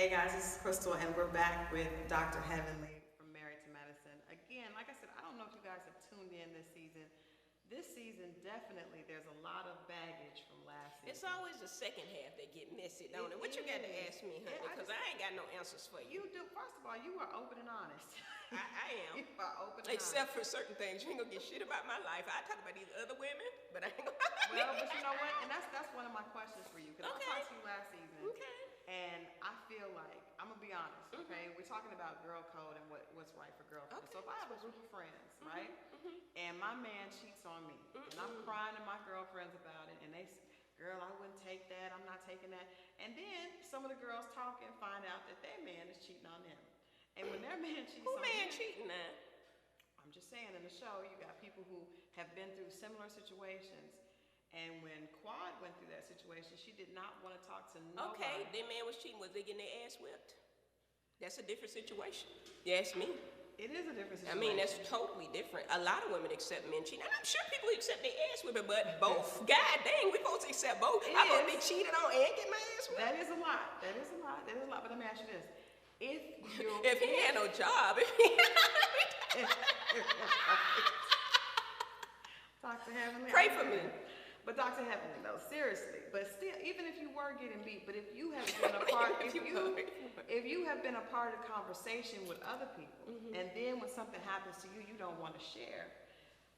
Hey guys, this is Crystal, and we're back with Dr. Heavenly from Married to Medicine. Again, like I said, I don't know if you guys have tuned in this season. This season, definitely, there's a lot of baggage from last season. It's always the second half that get messy, don't it? What you got to ask me, honey? Because I ain't got no answers for you. You do. First of all, you are open and honest. I am. You are open and Except honest. for certain things. You ain't going to get shit about my life. I talk about these other women, but I ain't going to. Well, but you know what? And that's one of my questions for you. Because I talked to you last season. Okay. And I feel like, I'm going to be honest, okay? We're talking about girl code and what's right for girl code. Okay. So if I have a group of friends, right? And my man cheats on me. And I'm crying to my girlfriends about it. And they say, girl, I wouldn't take that. I'm not taking that. And then some of the girls talk and find out that their man is cheating on them. And when their man cheats on them. Who man cheating now? I'm just saying, in the show, you got people who have been through similar situations. And when Quad went through that situation, she did not want to talk to nobody. Okay, their man was cheating. Was they getting their ass whipped? That's a different situation. You ask me. It is a different situation. I mean, that's totally different. A lot of women accept men cheating. And I'm sure people accept their ass whipping, but both. God dang, we supposed to accept both. I'm supposed to be cheated on and get my ass whipped. That is a lot. That is a lot. That is a lot. But let me ask you this. If he had no job, Dr. Heavenly, pray for me. But Dr. Heavenly, though, seriously. But still, even if you were getting beat, but if you have been a part, if you have been a part of conversation with other people, and then when something happens to you, you don't want to share.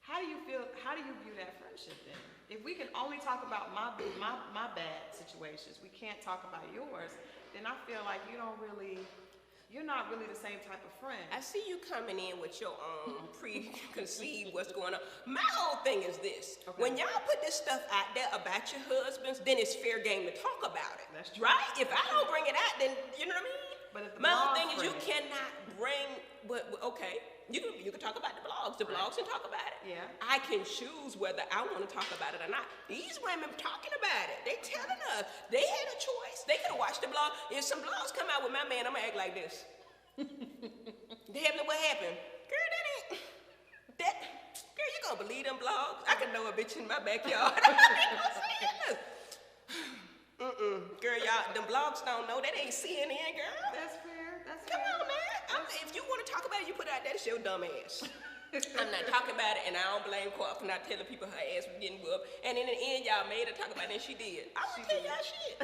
How do you feel? How do you view that friendship then? If we can only talk about my bad situations, we can't talk about yours. Then I feel like you're not really the same type of friend. I see you coming in with your preconceived what's going on. My whole thing is this. Okay. When y'all put this stuff out there about your husbands, then it's fair game to talk about it. That's true. Right? If I don't bring it out, then you know what I mean? But if my whole thing is you cannot bring, okay, you can talk about the blogs. The blogs can talk about it. Yeah. I can choose whether I want to talk about it or not. These women talking about it. They telling us. They had a choice. They could have watched the blog. If some blogs come out with my man, I'm going to act like this. What happened? Girl, girl, you going to believe them blogs? I can know a bitch in my backyard. Girl, y'all, them blogs don't know. That ain't CNN, girl. That's fair. Come on, man. If you want to talk about it, you put it out there. That's your dumb ass. I'm not talking about it, and I don't blame Quad for not telling people her ass was getting whooped. And in the end, y'all made her talk about it, and she did. I won't tell y'all shit.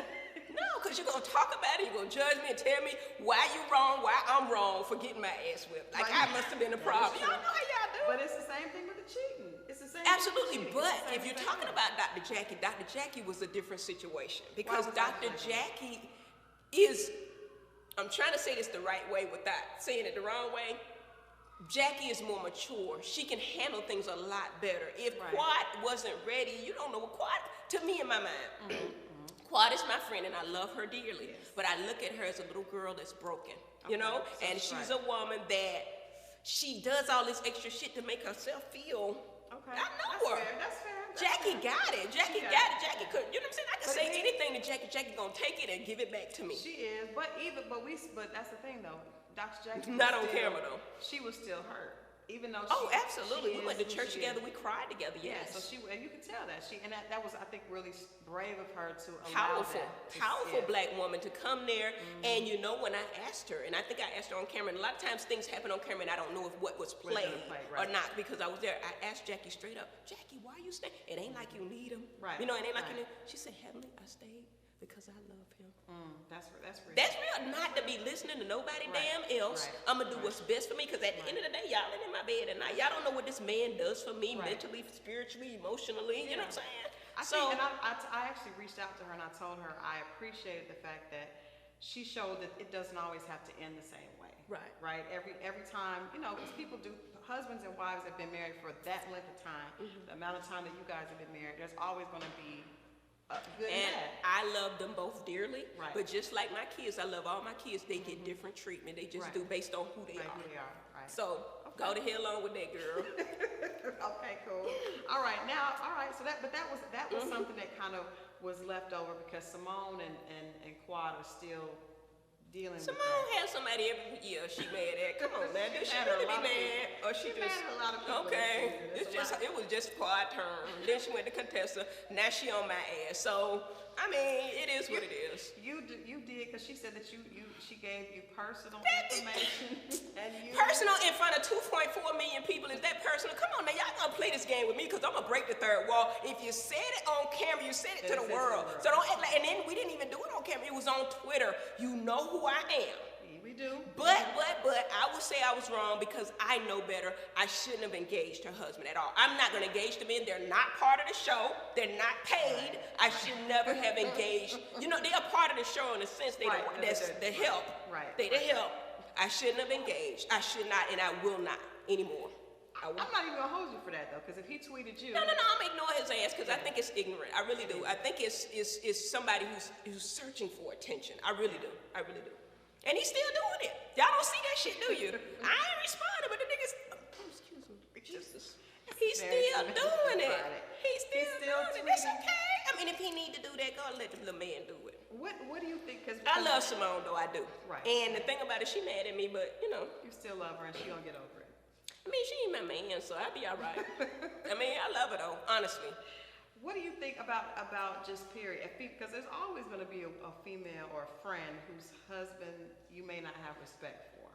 No, because you're going to talk about it, you're going to judge me and tell me why you wrong, why I'm wrong for getting my ass whipped. Like, I must have been a problem. Y'all know how y'all do. But it's the same thing with the cheating. It's the same Absolutely, thing but if you're talking about Dr. Jackie was a different situation. Because Dr. Jackie is, I'm trying to say this the right way without saying it the wrong way. Jackie is more mature. She can handle things a lot better. If Quad wasn't ready, you don't know what Quad, to me in my mind, Quad is my friend and I love her dearly, but I look at her as a little girl that's broken, you know? So and she's a woman that she does all this extra shit to make herself feel, I know her. That's fair. Jackie got it. Jackie got it. Jackie could, you know what I'm saying? I can say anything to Jackie. Jackie gonna take it and give it back to me. She is, but that's the thing though. Dr. Jackie not on camera though. She was still hurt, even though. Absolutely. We went to church together. We cried together. Yes. Yeah, so and you could tell that that was, I think, really brave of her to allow powerful black woman to come there. And you know, when I asked her, and I think I asked her on camera, and a lot of times things happen on camera, and I don't know if what was played or not because I was there. I asked Jackie straight up, Jackie, why you stay? It ain't like you need him. Right. You know, it ain't like you need. She said, Heavenly, I stayed because I love him. That's real. That's real. Not to be listening to nobody damn else. I'm gonna do what's best for me. Because at the end of the day, y'all ain't in my bed at night. Y'all don't know what this man does for me mentally, spiritually, emotionally. You know what I'm saying? I actually reached out to her and I told her I appreciated the fact that she showed that it doesn't always have to end the same way. Right. Every time, you know, because people do. Husbands and wives have been married for that length of time. The amount of time that you guys have been married, there's always going to be. And I love them both dearly, but just like my kids, I love all my kids. They get different treatment. They just do based on who they are. So go to hell on with that, girl. Okay, cool. All right, so that was something that kind of was left over because Simone and Quad are still dealing with Simone that? has somebody every year she mad at. Come on, man. Did she mad at really a be lot of mad? Or she just, mad at a lot of people okay. this season. It was just for our term. Then she went to Contessa. Now she on my ass. So, I mean, it is what it is. You did, because she said that she gave you personal information. And Personal in front of 2.4 million people, is that personal? Come on now, y'all gonna play this game with me because I'm gonna break the third wall. If you said it on camera, you said it to the world. So don't act like, and then we didn't even do it on camera, it was on Twitter. You know who I am. We do. But I would say I was wrong because I know better. I shouldn't have engaged her husband at all. I'm not gonna engage the men. They're not part of the show. They're not paid. I should never have engaged. You know, they're a part of the show in the sense that's the help. Right. They the help. I shouldn't have engaged. I should not, and I will not anymore. I'm not even gonna hold you for that though, because if he tweeted you, no, I'm gonna ignore his ass because I think it's ignorant. I really do. I think it's somebody who's searching for attention. I really do. And he's still doing it. Y'all don't see that shit, do you? I ain't responding, but the niggas. Oh, excuse me. Jesus. He's still doing it. He's still doing it. That's okay. I mean, if he need to do that, go let the little man do it. What do you think? Because I love Simone though, I do. Right. And the thing about it, she mad at me, but you know. You still love her, and she gonna get over it. I mean, she ain't my man, so I'll be all right. I mean, I love her though, honestly. What do you think about just period? Because there's always going to be a female or a friend whose husband you may not have respect for,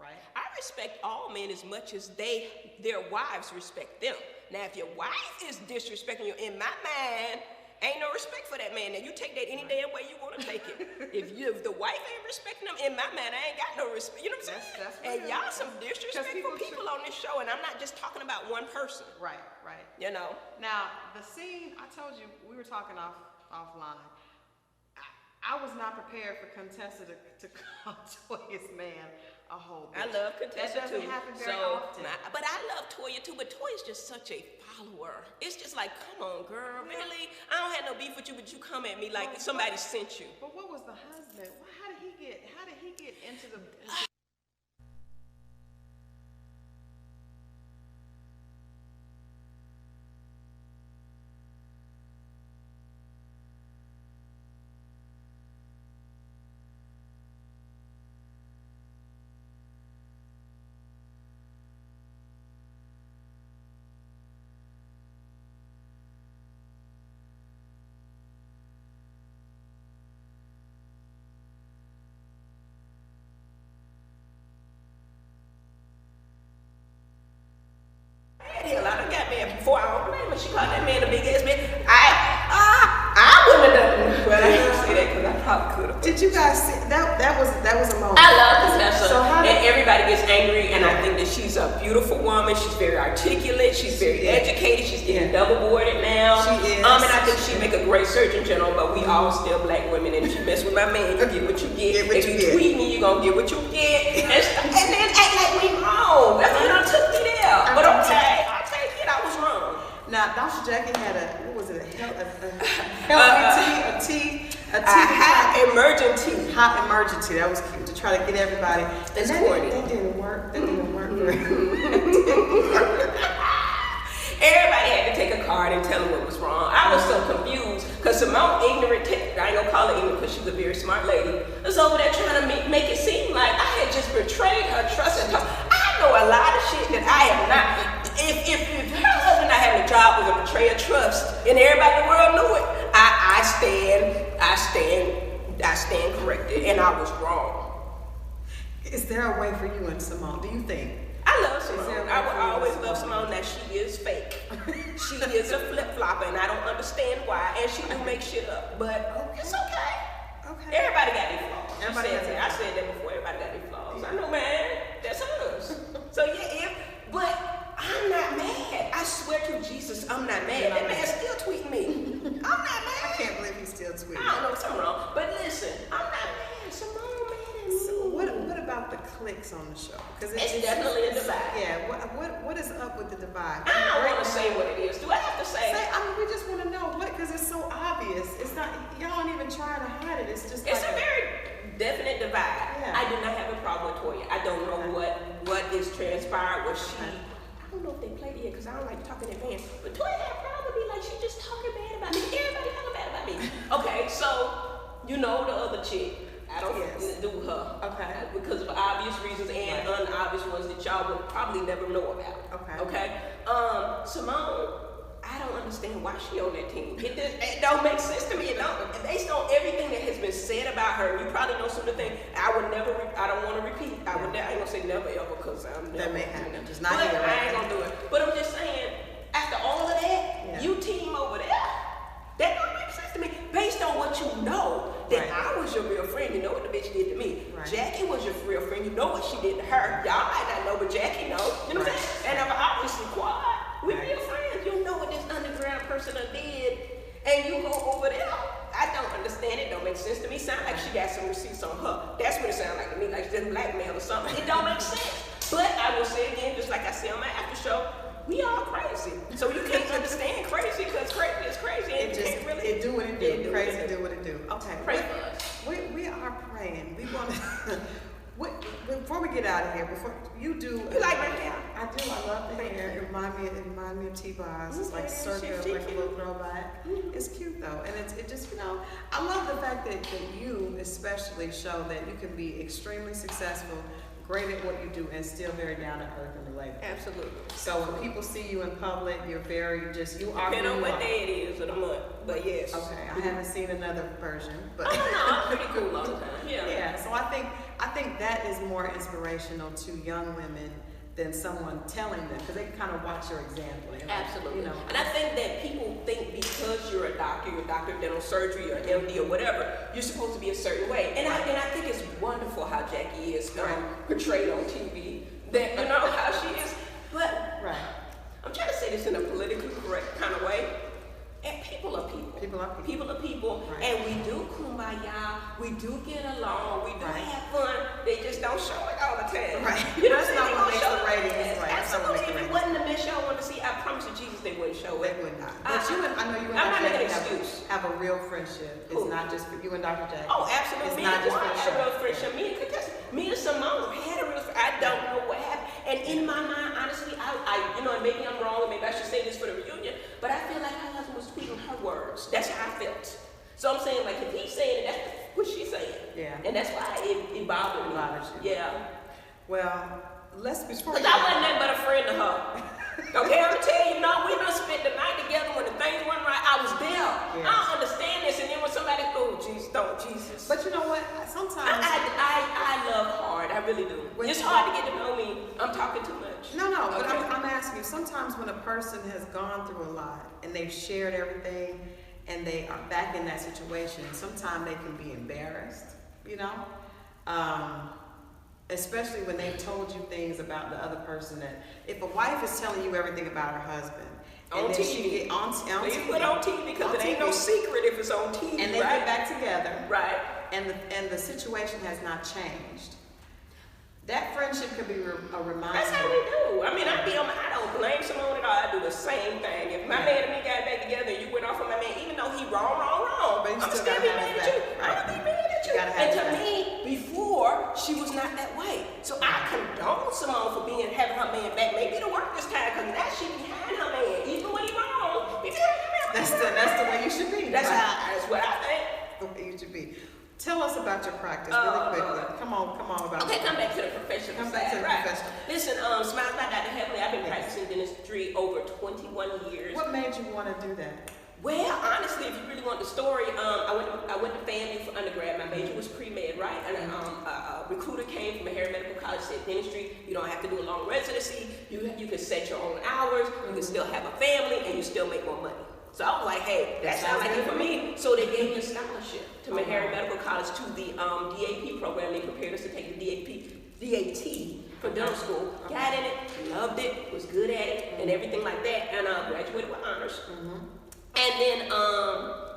right? I respect all men as much as their wives respect them. Now, if your wife is disrespecting you, in my mind, ain't no respect for that man. Now, you take that any damn way you want to take it. If the wife ain't respecting them, in my mind, I ain't got no respect. You know what I'm saying? That's and y'all some disrespectful people on this show, and I'm not just talking about one person. Right. You know? Now, the scene, I told you, we were talking offline. I was not prepared for Contessa to call Toya's man a whole bitch. I love Contessa too. That doesn't happen very often. But I love Toya too, but Toya's just such a follower. It's just like, come on, girl, really? I don't have no beef with you, but you come at me like somebody sent you. But what was the husband? How did he get into the... Hell, I done got mad before. I don't blame her. She called that man a big ass man. I wouldn't have done it. Well, I didn't say that because I probably could have. Did you guys see that was a moment? I love Contessa. So and everybody gets angry, and I think that she's a beautiful woman. She's very articulate. She's very educated. She's getting double boarded now. She is. And I think she'd make a great surgeon general, but we all still black women, and if you mess with my man, you get what you get. If you tweet me, you gonna get what you get. And then act like we wrong. That's what took me there. But okay, I'll take it. I was wrong. Now, Dr. Jackie had a hot emergency. That was cute to try to get everybody. That's corny. That didn't work. Everybody had to take a card and tell them what was wrong. I was so confused because Simone, ignorant, I ain't gonna call her ignorant because she's a very smart lady, was over there trying to make it seem like I had just betrayed her trust and trust. I know a lot of shit that I have not. If her husband not having a job was a betrayal of trust, and everybody in the world knew it, I stand corrected, and I was wrong. Is there a way for you and Simone? Do you think? I love Simone. I will always love Simone. Now she is fake. She is a flip flopper, and I don't understand why. And she do make shit up, but it's okay. Everybody got their flaws. I said that before. Everybody got their flaws. I know, man. That's hers. So yeah, but I'm not mad. I swear to Jesus, I'm not mad. That man still tweeting me. I'm not mad. I can't believe he's still tweeting. I don't know something wrong, but listen, I'm not mad. Simone mad at me. So what about the cliques on the show? Because it's definitely a divide. Yeah. What is up with the divide? I don't want to say what it is. Do I have to say? I mean, we just want to know what, because it's so obvious. It's not. Y'all don't even try to hide it. It's just. It's a very definite divide. Yeah. I do not have a problem with Toya. I don't know what is transpired. Was she? I don't know if they played it yet because I don't like talking in advance. But Toya had a problem with me, like she just talking bad about me. Everybody talking bad about me. Okay, so you know the other chick. I don't do her. Okay. Because of obvious reasons and unobvious ones that y'all would probably never know about. Okay. Simone, I don't understand why she on that team. It don't make sense to me. It don't. Based on everything that has been said about her, you probably know some of the things. I don't want to repeat. I ain't gonna say never ever because I'm never. That may happen. Just not but here. I ain't gonna do it. But I'm just saying, after all of that, you team over there. That don't make sense to me. Based on what you know, that I was your real friend. You know what the bitch did to me. Right. Jackie was your real friend. You know what she did to her. Y'all might not know, but Jackie knows. You know what I'm saying? And I'm obviously quiet. We real friends. You know what this underground person did, and you go over there. I don't understand it. Don't make sense to me. Sound like she got some receipts on her. That's what it sounds like to me. Like she's blackmail or something. It don't make sense. But I will say again, just like I say on my after show, we all crazy. So you can't understand crazy because crazy is crazy. And It do what it do. Crazy do what it do. Okay. Pray for us. We are praying. We want to. Before we get out of here, before you do. You like my hair? I do. I love the hair. It remind me of T-Boz. It's like circular, like a little throwback. It's cute though, and it just I love the fact that you especially show that you can be extremely successful, great at what you do, and still very down to earth and relatable. Absolutely. So when people see you in public, you're very you are. Depending on what day it is of the month, but yes. Okay, I haven't seen another version, but. Oh no, I'm pretty cool all the time. Yeah. Yeah. So I think that is more inspirational to young women than someone telling them, because they can kind of watch your example. Absolutely. And I think that people think because you're a doctor of dental surgery, or MD or whatever, you're supposed to be a certain way. And I think it's wonderful how Jackie is portrayed on TV. That how she is. But I'm trying to say this in a politically correct kind of way. And people are people. People are people. And we do kumbaya. We do get along. We do have fun. They just don't show it all the time. Right. You know That's not what makes the ratings. Absolutely. If it wasn't the mess y'all wanted to see, I promise you, Jesus, they wouldn't show it. They would not. But I know you and I'm not Dr. making an Jackie excuse. have a real friendship. It's not just for you and Dr. Jackie. Oh, absolutely. It's not just for a real friendship. Me and Simone had a real friendship. I don't know what happened. And in my mind, honestly, I and maybe I'm wrong, and maybe I should say this for the reunion, but I feel like her husband was tweeting her words. That's how I felt. So I'm saying, like, if he's saying it, that's what she's saying. Yeah. And that's why it bothered me. Yeah. Well, before because I wasn't nothing but a friend to her. Okay, I'm gonna tell you, we done spent the night together when the things weren't right. I was there. Yeah. I don't understand this, and then when somebody Jesus. But you know what? Sometimes I love hard. I really do. It's hard to get to know me. I'm talking too much. No, but I'm asking you. Sometimes when a person has gone through a lot and they've shared everything, and they are back in that situation, sometimes they can be embarrassed. Especially when they've told you things about the other person. That if a wife is telling you everything about her husband, on TV, on TV, put on TV because it ain't no secret if it's on TV, and they get back together, right? And the situation has not changed. That friendship could be a reminder. That's how we do. I mean, I don't blame Simone at all. I do the same thing. If my man and me got back together and you went off on my man, even though he wrong, but I'm still be mad at you. Right. I'm gonna be mad at you. And to me, before she was not that way. So I condone Simone for having her man back. Maybe to work this time because now she behind her man, even when he wrong. That's the way you should be. That's what I think. The way you should be. Tell us about your practice really quickly. Come on about Okay, come back to the professional side. Professional. Listen, Smiles by Dr. Heavenly, I've been practicing dentistry over 21 years. What made you want to do that? Well, honestly, if you really want the story, I went to FAMU for undergrad. My major was pre-med, right? And a recruiter came from Harry Medical College, said dentistry, you don't have to do a long residency. You can set your own hours. You can still have a family, and you still make more money. So I was like, hey, that sounds like it for me. So they gave me a scholarship to Meharry Medical College to the DAP program. They prepared us to take the DAT for dental school. Got in it, loved it, was good at it, and everything like that. And graduated with honors. And then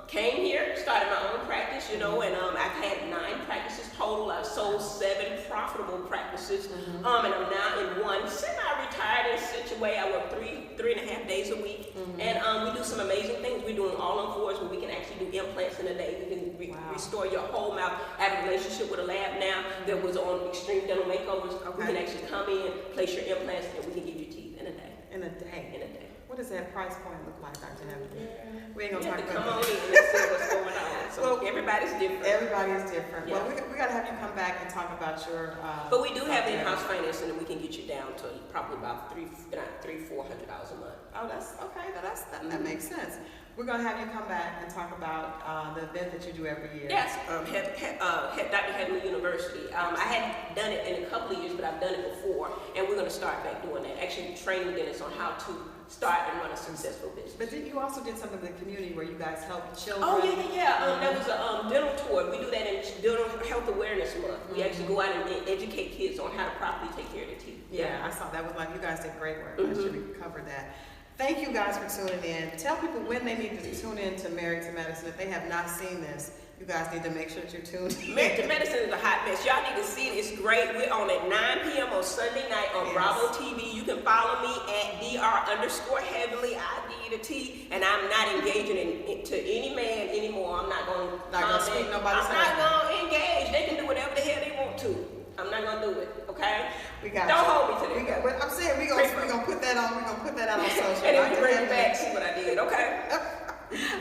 came here, started my own practice, and I've had 9 practices total. I've sold 7 profitable practices, and I'm now in one semi-retired in such a way. I work 3.5 days a week, and we do some amazing things. We're doing all-on-4s where we can actually do implants in a day. We can restore your whole mouth. I have a relationship with a lab now that was on Extreme Dental Makeovers. We can actually come in, place your implants, and we can give you teeth in a day. In a day. In a day. What is does that price point look like, Dr. Heavenly? We ain't gonna You talk have to about come on that. in and see what's going on. So Well, everybody's different. Everybody is different. Yeah. Well, we gotta have you come back and talk about your. But we do have Dr. in-house Heavenly. financing, and we can get you down to probably about $400 a month. Oh, that's okay. That makes sense. We're gonna have you come back and talk about the event that you do every year. Yes, Dr. Headley University. I hadn't done it in a couple of years, but I've done it before, and we're going to start back doing that. Actually, training dentists on how to start and run a successful business. But then you also did something in the community where you guys help children. Oh yeah. That was a dental tour. We do that in Dental Health Awareness Month. We actually go out and educate kids on how to properly take care of their teeth. Yeah, I saw that was like you guys did great work. I should we covered that. Thank you guys for tuning in. Tell people when they need to tune in to Married to Medicine. If they have not seen this, you guys need to make sure that you're tuned in. Married to Medicine is a hot mess. Y'all need to see it. It's great. We're on at 9 p.m. on Sunday night on Bravo TV. You can follow me at Dr_Heavenly. I need a T, and I'm not engaging to any man anymore. I'm not going to speak nobody's I'm not going to engage. They can do whatever the hell they want to. I'm not going to do it. Okay? Don't hold me to that. But I'm saying we're gonna put that on. We're gonna put that out on social. And then we bring it back, see what I did. Okay?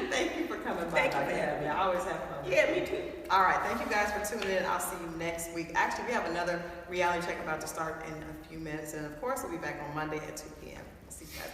Thank you for coming by. Thank you for having me. I always have fun. Yeah, me too. All right, thank you guys for tuning in. I'll see you next week. Actually, we have another reality check about to start in a few minutes, and of course, we'll be back on Monday at 2 p.m. I'll see you guys.